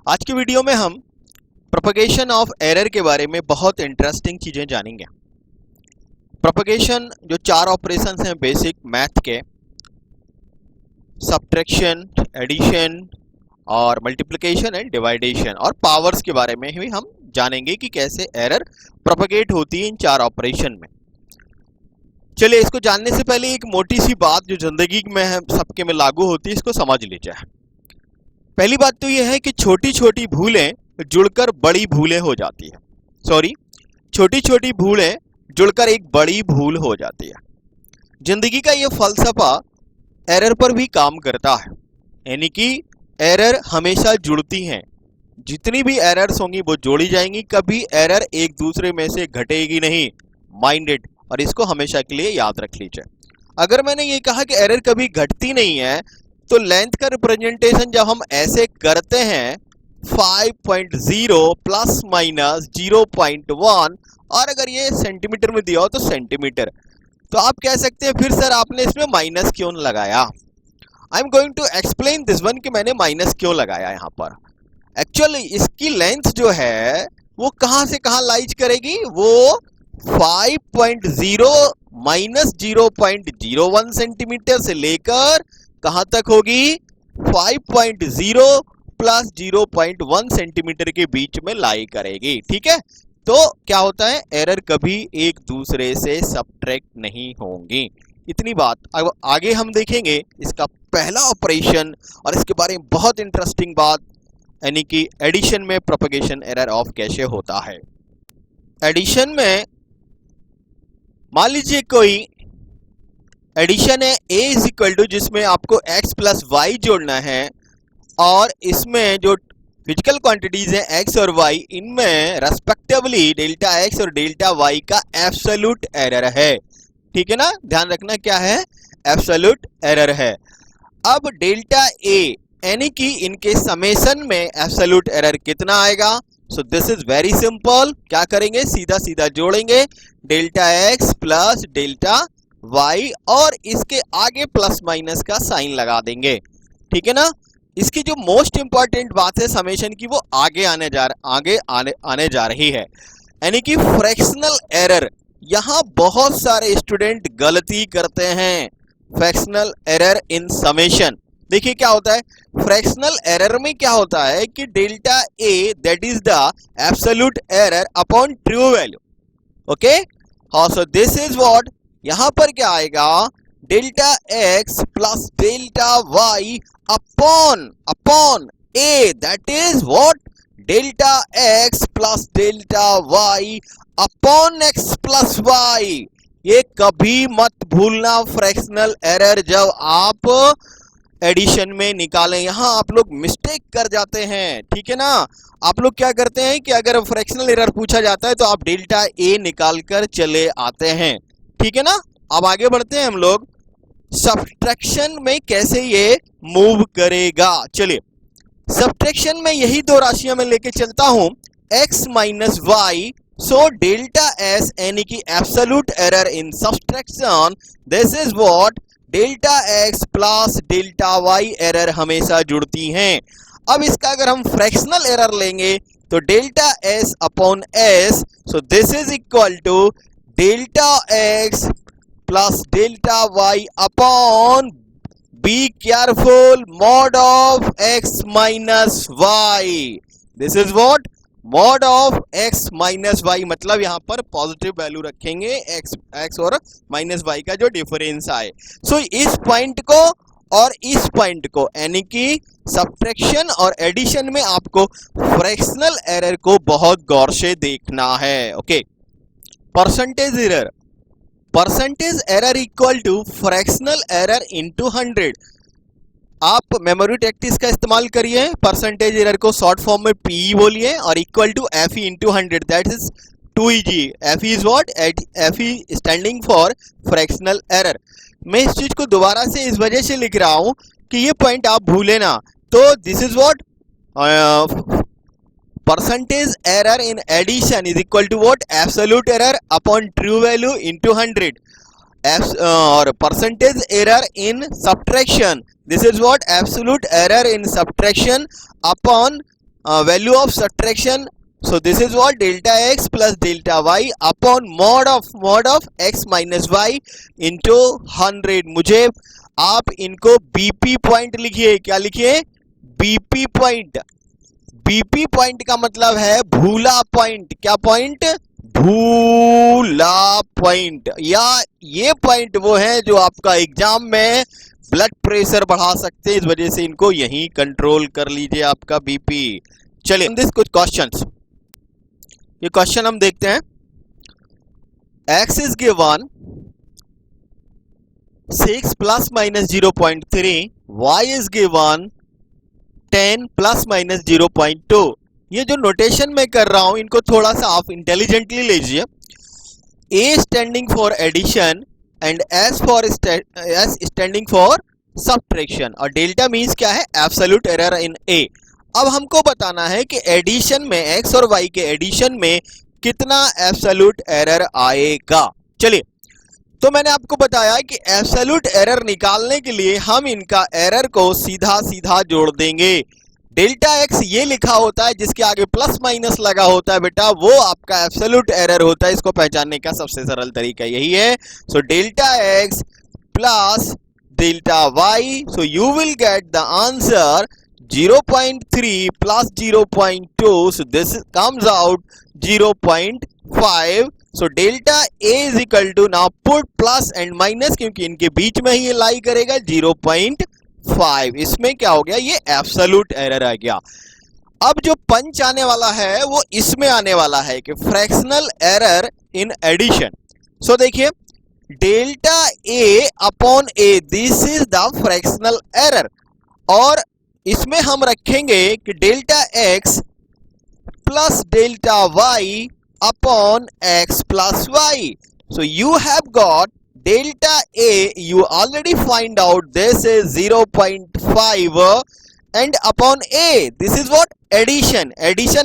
आज की वीडियो में हम प्रोपगेशन ऑफ एरर के बारे में बहुत इंटरेस्टिंग चीज़ें जानेंगे। प्रोपगेशन जो 4 ऑपरेशंस हैं बेसिक मैथ के, सब्ट्रैक्शन, एडिशन और मल्टीप्लिकेशन एंड डिवाइडेशन और पावर्स के बारे में भी हम जानेंगे कि कैसे एरर प्रोपगेट होती है इन 4 ऑपरेशन में। चलिए, इसको जानने से पहले एक मोटी सी बात जो जिंदगी में सबके में लागू होती है, इसको समझ लीजिए। पहली बात तो यह है कि छोटी छोटी भूलें जुड़कर बड़ी भूलें हो जाती है। छोटी छोटी भूलें जुड़कर एक बड़ी भूल हो जाती है। जिंदगी का ये फलसफा एरर पर भी काम करता है, यानी कि एरर हमेशा जुड़ती हैं। जितनी भी एरर्स होंगी वो जोड़ी जाएंगी, कभी एरर एक दूसरे में से घटेगी नहीं। माइंडेड, और इसको हमेशा के लिए याद रख लीजिए। अगर मैंने ये कहा कि एरर कभी घटती नहीं है, तो लेंथ का रिप्रेजेंटेशन जब हम ऐसे करते हैं 5.0 प्लस माइनस 0.1, और अगर ये सेंटीमीटर में दिया हो तो सेंटीमीटर, तो आप कह सकते हैं फिर सर आपने इसमें माइनस क्यों लगाया। I am going to explain this one कि मैंने माइनस क्यों लगाया यहाँ पर। एक्चुअली इसकी लेंथ जो है वो कहाँ से कहाँ लाइज करेगी, वो 5.0 माइनस 0.01 सेंटीमीटर से लेकर कहाँ तक होगी, 5.0 प्लस 0.1 सेंटीमीटर के बीच में लाई करेगी। ठीक है, तो क्या होता है, एरर कभी एक दूसरे से सब्ट्रैक्ट नहीं होंगी। इतनी बात। अब आगे हम देखेंगे इसका पहला ऑपरेशन और इसके बारे में बहुत इंटरेस्टिंग बात, यानी कि एडिशन में प्रोपगेशन एरर ऑफ कैसे होता है। एडिशन में मान लीजिए कोई एडिशन है a इज इक्वल टू, जिसमें आपको x प्लस वाई जोड़ना है, और इसमें जो फिजिकल क्वांटिटीज हैं x और y, इनमें रेस्पेक्टिवली डेल्टा x और डेल्टा y का एब्सोल्यूट एरर है। ठीक है ना, ध्यान रखना क्या है, एब्सोल्यूट एरर है। अब डेल्टा a यानी कि इनके समेशन में एब्सोल्यूट एरर कितना आएगा। सो दिस इज वेरी सिंपल, क्या करेंगे, सीधा सीधा जोड़ेंगे delta x plus delta y और इसके आगे प्लस माइनस का साइन लगा देंगे। ठीक है ना, इसकी जो मोस्ट इंपॉर्टेंट बात है समेशन की, वो आगे आने जा रही है, यानी कि फ्रैक्शनल एरर। यहाँ बहुत सारे स्टूडेंट गलती करते हैं। फ्रैक्शनल एरर इन समेशन, देखिए क्या होता है, फ्रैक्शनल एरर में क्या होता है कि delta a that is the absolute error upon true value. Okay, हाँ, सो दिस इज व्हाट, यहां पर क्या आएगा, delta x plus delta y upon a that is what, delta x plus delta y upon x plus y। ये कभी मत भूलना, fractional error जब आप एडिशन में निकालें, यहां आप लोग मिस्टेक कर जाते हैं। ठीक है ना, आप लोग क्या करते हैं कि अगर फ्रैक्शनल एरर पूछा जाता है तो आप डेल्टा a निकाल कर चले आते हैं। ठीक है ना, अब आगे बढ़ते हैं हम लोग, सब्ट्रैक्शन में कैसे ये मूव करेगा। चलिए, सब्ट्रैक्शन में यही दो राशियां मैं लेके चलता हूं, x minus y, so delta s यानी कि absolute error in subtraction, this is what, delta x plus delta y error हमेशा जुड़ती हैं। अब इसका अगर हम फ्रैक्शनल एरर लेंगे तो delta s upon s, so this is equal to delta x plus delta y upon, be careful, mod of x minus y. This is what, mod of x minus y, मतलब यहाँ पर positive value रखेंगे, x और minus y का जो difference आए। सो इस point को और इस पॉइंट को, यानी कि सब्ट्रैक्शन और एडिशन में आपको फ्रैक्शनल एरर को बहुत गौर से देखना है। Okay, percentage error equal to fractional error into 100। आप मेमोरी टैक्टिस का इस्तेमाल करिए, परसेंटेज एरर को शॉर्ट फॉर्म में पी बोलिए और equal to F E into 100, that is 2EG। F is what, F E standing for fractional error. मैं इस चीज को दोबारा से इस वजह से लिख रहा हूं कि ये पॉइंट आप भूले ना। तो this is what, percentage error in addition is equal to what, absolute error upon true value into 100, और percentage error in subtraction, this is what, absolute error in subtraction upon value of subtraction. So this is what delta x plus delta y upon mod of x minus y into 100. मुझे आप इनको BP point लिखिए. क्या लिखिए? BP point. BP point का मतलब है भूला पॉइंट. क्या पॉइंट? भूला पॉइंट. या ये पॉइंट वो है जो आपका एग्जाम में ब्लड प्रेशर बढ़ा सकते हैं, इस वजह से इनको यहीं कंट्रोल कर लीजिए आपका बीपी. चलिए दिस कुछ क्वेश्चंस. ये क्वेश्चन हम देखते हैं. x is given 6 plus minus 0.3, y is given 10 plus minus 0.2. ये जो नोटेशन मैं कर रहा हूं इनको थोड़ा सा आप इंटेलिजेंटली लीजिए. A standing for addition and S standing for subtraction. और डेल्टा मीन्स क्या है? Absolute error in A. अब हमको बताना है कि एडिशन में x और y के एडिशन में कितना एब्सोल्यूट एरर आएगा. चलिए, तो मैंने आपको बताया कि एब्सोल्यूट एरर निकालने के लिए हम इनका एरर को सीधा सीधा जोड़ देंगे. डेल्टा x ये लिखा होता है जिसके आगे प्लस माइनस लगा होता है बेटा, वो आपका एब्सोल्यूट एरर होता है. इसको पहचानने का सबसे सरल तरीका यही है. So delta x plus delta y. So you will get the answer 0.3 plus 0.2. So this comes out 0.5. So delta A is equal to, now put plus and minus क्योंकि इनके बीच में ही ये लाई करेगा, 0.5. इसमें क्या हो गया? ये एब्सोल्यूट एरर आ गया. अब जो पंच आने वाला है वो इसमें आने वाला है कि फ्रैक्शनल एरर इन एडिशन. सो देखिए, delta A upon A, this is the fractional error. और इसमें हम रखेंगे कि delta x plus delta y upon x plus y. So you have got delta A, you already find out this is 0.5 and upon A, this is what? Addition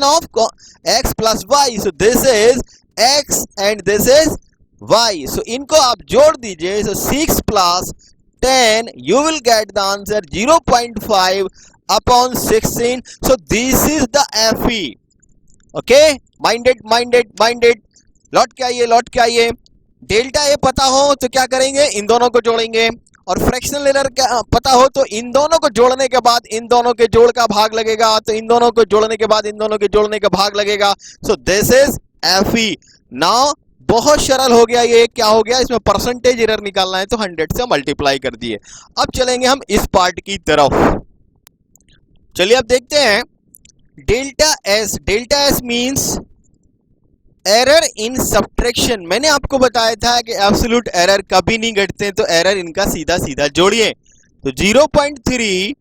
of x plus y. So this is x and this is y. So इनको आप जोड़ दीजिए. So 6 plus 10, you will get the answer 0.5 upon 16. So this is the FE. Okay, minded. लौट के आइए. Delta A पता हो तो क्या करेंगे? इन दोनों को जोड़ेंगे. और फ्रैक्शनल एरर पता हो तो इन दोनों को जोड़ने के बाद इन दोनों के जोड़ का भाग लगेगा, तो इन दोनों को जोड़ने के बाद इन दोनों के जोड़ने का भाग लगेगा. सो दिस इज FE. नाउ बहुत सरल हो गया. ये क्या हो गया? इसमें परसेंटेज एरर निकालना है तो 100 से मल्टीप्लाई कर दिए. अब चलेंगे हम इस पार्ट की तरफ. चलिए अब देखते हैं delta S means error in subtraction. मैंने आपको बताया था कि एब्सोल्यूट एरर कभी नहीं घटते, तो एरर इनका सीधा सीधा जोड़िए. तो 0.3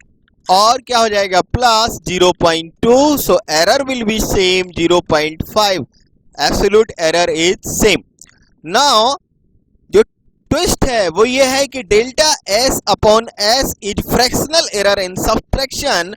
और क्या हो जाएगा? Plus 0.2. So error will be same 0.5. Absolute error is same. Now जो ट्विस्ट है वो ये है कि delta S upon S is fractional error in subtraction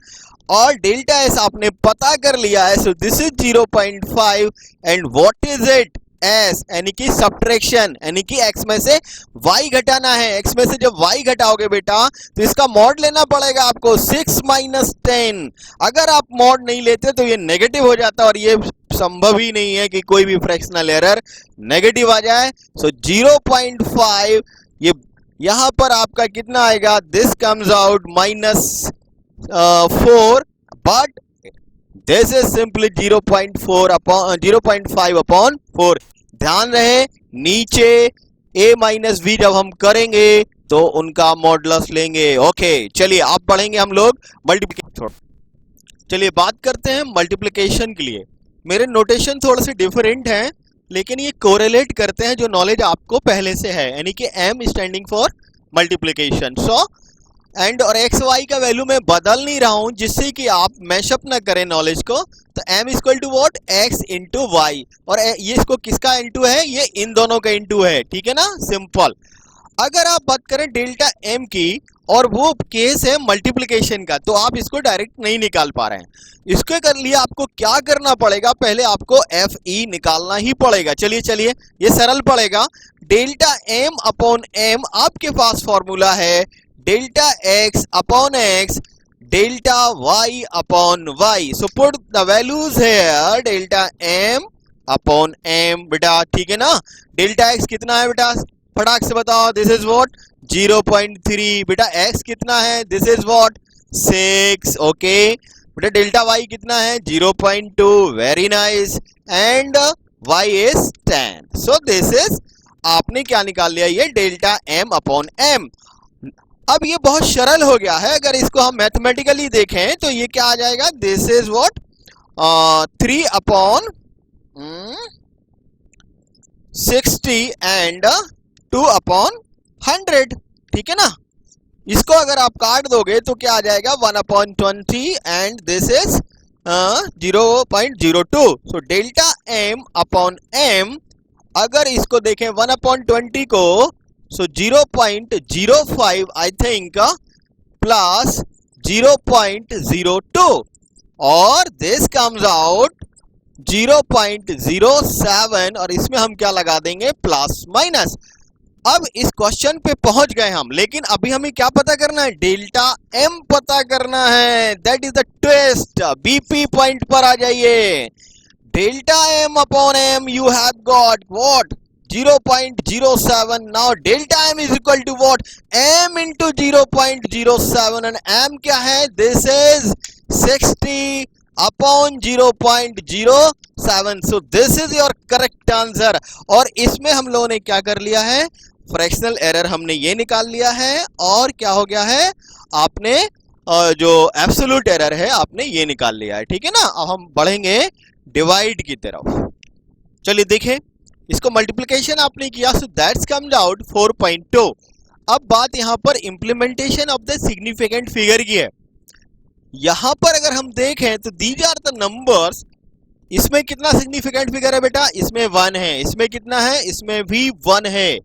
और डेल्टा एस आपने पता कर लिया है. सो this is 0.5 and what is it? S, यानी कि सब्ट्रैक्शन, यानी कि एक्स में से वाई घटाना है. एक्स में से जब वाई घटाओगे बेटा तो इसका मॉड लेना पड़ेगा आपको. 6 माइनस 10. अगर आप मॉड नहीं लेते तो ये नेगेटिव हो जाता और ये संभव ही नहीं है कि कोई भी फ्रैक्शनल एरर नेगेटिव आ जाए. सो 0.5 ये यहां पर आपका कितना आएगा? This comes out -4, but this is simply 0.5 upon 4. ध्यान रहे नीचे a माइनस v जब हम करेंगे तो उनका मॉडुलस लेंगे. ओके, चलिए आप पढ़ेंगे हम लोग मल्टीप्लिकेशन. चलिए बात करते हैं मल्टीप्लिकेशन के लिए. मेरे नोटेशन थोड़े से डिफरेंट हैं लेकिन ये कोरिलेट करते हैं जो नॉलेज आपको पहले से है, यानी कि m standing for multiplication. So and और एक्स वाई का वैल्यू मैं बदल नहीं रहा हूं जिससे कि आप मैशअप ना करें नॉलेज को. तो m equal to what? x into y. और ये इसको किसका इंटू है? ये इन दोनों का इंटू है. ठीक है ना, सिंपल. अगर आप बात करें डेल्टा m की और वो केस है मल्टीप्लिकेशन का, तो आप इसको डायरेक्ट नहीं निकाल पा रहे हैं. इसके कर लिए आपको क्या करना पड़ेगा? पहले आपको FE निकालना ही पड़ेगा. चलिए ये सरल पड़ेगा. डेल्टा m अपॉन m आपके पास फॉर्मूला है delta x upon x delta y upon y. So put the values here, delta m upon m बेटा, ठीक है ना। डेल्टा x कितना है बेटा, फटाक से बताओ, दिस इज व्हाट 0.3। बेटा x कितना है, दिस इज व्हाट 6। ओके बेटा, डेल्टा y कितना है 0.2, very nice, and y is 10। So this is, आपने क्या निकाल लिया, ये डेल्टा m अपॉन m। अब ये बहुत सरल हो गया है, अगर इसको हम मैथमेटिकली देखें तो ये क्या आ जाएगा, this is what 3 upon 60 and 2 upon 100, ठीक है ना। इसको अगर आप काट दोगे तो क्या आ जाएगा 1 upon 20 and this is 0.02। So delta m upon m, अगर इसको देखें 1 अपॉन 20 को, so 0.05 I think plus 0.02 और this comes out 0.07 और इसमें हम क्या लगा देंगे, प्लस माइनस। अब इस क्वेश्चन पे पहुंच गए हम, लेकिन अभी हमें क्या पता करना है, डेल्टा m पता करना है। That is the twist. BP point पर आ जाइए। Delta m upon m you have got what 0.07. now delta m is equal to what, m into 0.07 and m क्या है, this is 60 upon 0.07. so this is your correct answer। और इसमें हम लोगों ने क्या कर लिया है, फ्रैक्शनल एरर हमने ये निकाल लिया है, और क्या हो गया है, आपने जो एब्सोल्यूट एरर है आपने ये निकाल लिया है, ठीक है ना। अब हम बढ़ेंगे डिवाइड की तरफ। चलिए देखें, इसको मल्टीप्लिकेशन आपने किया, सो दैट्स कम्स आउट 4.2। अब बात यहाँ पर implementation of the significant figure की है। यहाँ पर अगर हम देखें तो दीज आर द नंबर्स। इसमें कितना सिग्निफिकेंट फिगर है बेटा, इसमें 1 है, इसमें कितना है, इसमें भी 1 है।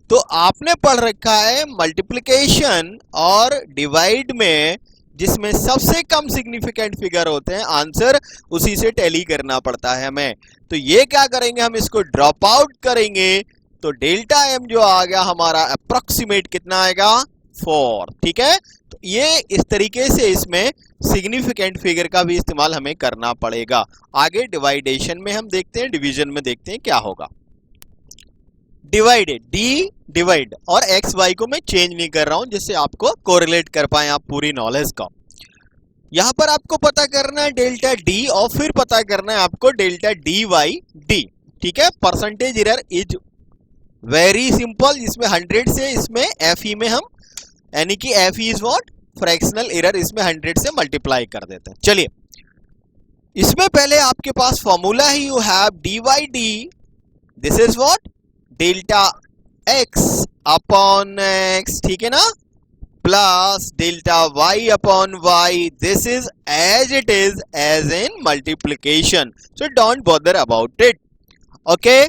तो आपने पढ़ रखा है मल्टीप्लिकेशन और डिवाइड में जिसमें सबसे कम सिग्निफिकेंट फिगर होते हैं, आंसर उसी से टैली करना पड़ता है हमें। तो ये क्या करेंगे, हम इसको ड्रॉप आउट करेंगे, तो डेल्टा m जो आ गया हमारा अप्रोक्सीमेट कितना आएगा, 4, ठीक है। तो ये इस तरीके से इसमें सिग्निफिकेंट फिगर का भी इस्तेमाल हमें करना पड़ेगा। आगे डिवाइडेशन में हम देखते हैं, डिवीजन में देखते हैं क्या होगा। डिवाइडेड, डी डिवाइड, और एक्स वाई को मैं चेंज नहीं कर रहा हूं जिससे आपको कोरिलेट कर पाए आप पूरी नॉलेज का। यहां पर आपको पता करना है डेल्टा डी और फिर पता करना है आपको डेल्टा डी वाई डी, ठीक है। Percentage error is very simple, इसमें 100 से इसमें एफ ई में हम, यानी कि F E is what fractional error, इसमें 100 से मल्टीप्लाई कर देते हैं। चलिए, इसमें पहले आपके पास फॉर्मूला है, you have D Y D, this is what delta x upon x, ठीक है ना, plus delta y upon y, this is as it is as in multiplication, so don't bother about it. Okay,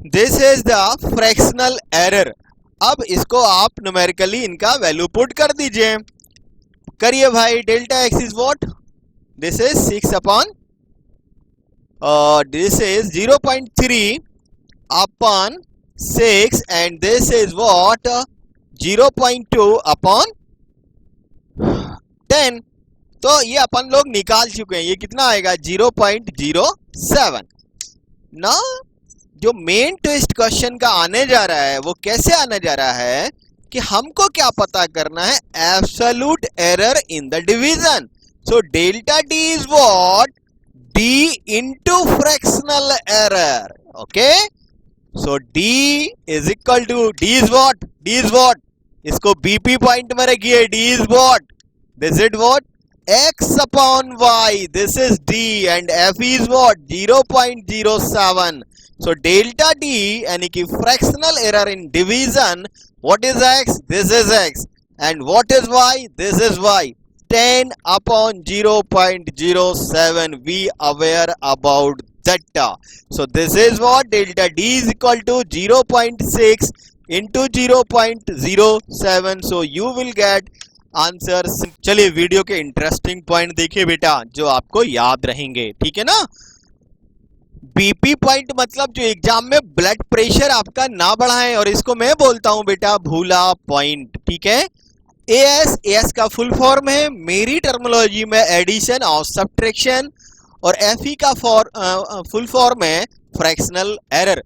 this is the fractional error. अब इसको आप numerically इनका value put कर दीजिए, करिए भाई। Delta x is what, this is 6 upon this is 0.3 upon 6 and this is what 0.2 upon 10। तो ये अपन लोग निकाल चुके हैं, ये कितना आएगा 0.07। ना जो मेन ट्विस्ट क्वेश्चन का आने जा रहा है वो कैसे आने जा रहा है कि हमको क्या पता करना है, absolute error in the division. So delta D is what, D into fractional error. Okay, so d is equal to, d is what, d is what, इसको BP पॉइंट में रखिए, d is what, this is what x upon y, this is d and f is what 0.07। so delta d यानी कि fractional error in division, what is x, this is x, and what is y, this is y, 10 upon 0.07। we aware about that। so this is what delta d is equal to 0.6 into 0.07। so you will get answer। चलिए video के interesting point देखिए बेटा, जो आपको याद रहेंगे, ठीक है ना। बीपी पॉइंट मतलब जो एग्जाम में ब्लड प्रेशर आपका ना बढ़ाए, और इसको मैं बोलता हूं बेटा भूला पॉइंट, ठीक है। एएस का फुल फॉर्म है मेरी टर्मिनोलॉजी में एडिशन और सब्ट्रैक्शन, और एफई का फुल फॉर्म है फ्रैक्शनल एरर।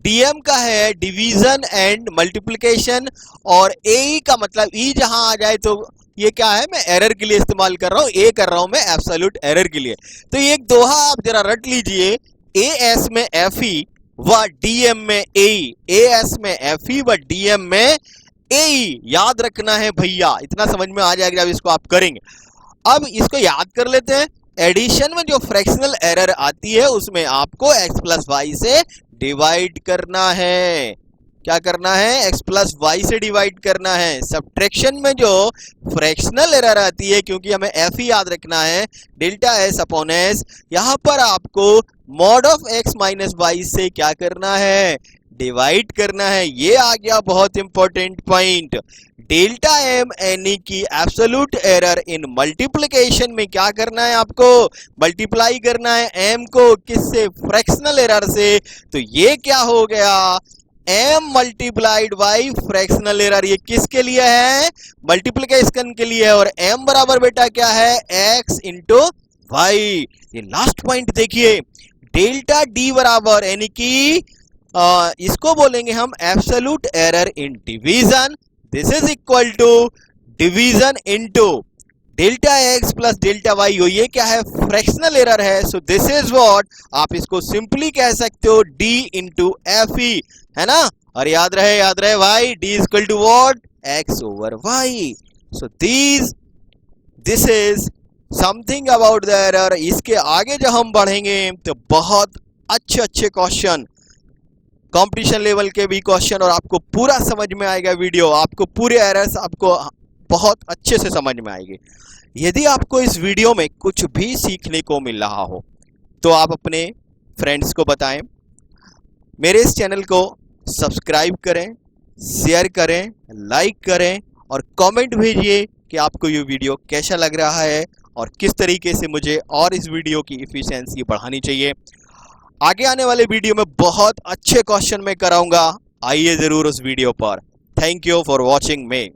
डीएम का है डिवीजन एंड मल्टीप्लिकेशन, और एई का मतलब ई जहां आ जाए तो ये क्या है, मैं एरर के लिए इस्तेमाल कर रहा हूं, ए कर रहा हूं मैं एब्सोल्यूट एरर के लिए। तो ये एक दोहा आप जरा रट लीजिए, एएस में एफई व डीएम में एई, एएस में एफई व डीएम में एई, याद रखना है भैया, इतना समझ में आ जाएगा जब इसको आप करेंगे। अब इसको याद कर लेते हैं। एडिशन में जो फ्रैक्शनल एरर आती है उसमें आपको x प्लस वाई से डिवाइड करना है। क्या करना है, x प्लस वाई से डिवाइड करना है। सब्ट्रैक्शन में जो फ्रैक्शनल एरर आती है, क्योंकि हमें f ही याद रखना है, डेल्टा s अपॉन s, यहां पर आपको mod of x minus y से क्या करना है, डिवाइड करना है। ये आ गया बहुत इंपॉर्टेंट पॉइंट। डेल्टा एम यानी कि एब्सोल्यूट एरर इन मल्टीप्लिकेशन में क्या करना है, आपको मल्टीप्लाई करना है एम को किससे, फ्रैक्शनल एरर से। तो ये क्या हो गया, M multiplied by fractional error. ये किसके लिए है, मल्टीप्लिकेशन के लिए है, और एम बराबर बेटा क्या है, एक्स इंटू वाई। ये लास्ट पॉइंट देखिए, डेल्टा डी बराबर यानी कि इसको बोलेंगे हम absolute error in division. This is equal to division into delta x plus delta y. ये क्या है, फ्रैक्शनल एरर है। सो दिस इज व्हाट, आप इसको सिंपली कह सकते हो डी इंटू एफ ई, है ना। और याद रहे भाई, D is equal to what, x over y. So this is something about the error. इसके आगे जब हम बढ़ेंगे तो बहुत अच्छे क्वेश्चन, कंपटीशन लेवल के भी क्वेश्चन, और आपको पूरा समझ में आएगा वीडियो, आपको पूरे एरर्स आपको बहुत अच्छे से समझ में आएगी। यदि आपको इस वीडियो में कुछ भी सीखने को मिल रहा हो तो आप अपने फ्रेंड्स को बताएं, मेरे इस चैनल को सब्सक्राइब करें, शेयर करें, लाइक करें, और कमेंट भेजिए कि आपको ये वीडियो कैसा लग रहा है और किस तरीके से मुझे और इस वीडियो की इफिशिएंसी बढ़ानी चाहिए। आगे आने वाले वीडियो में बहुत अच्छे क्वेश्चन मैं कराऊंगा, आइए जरूर उस वीडियो पर। Thank you for watching me.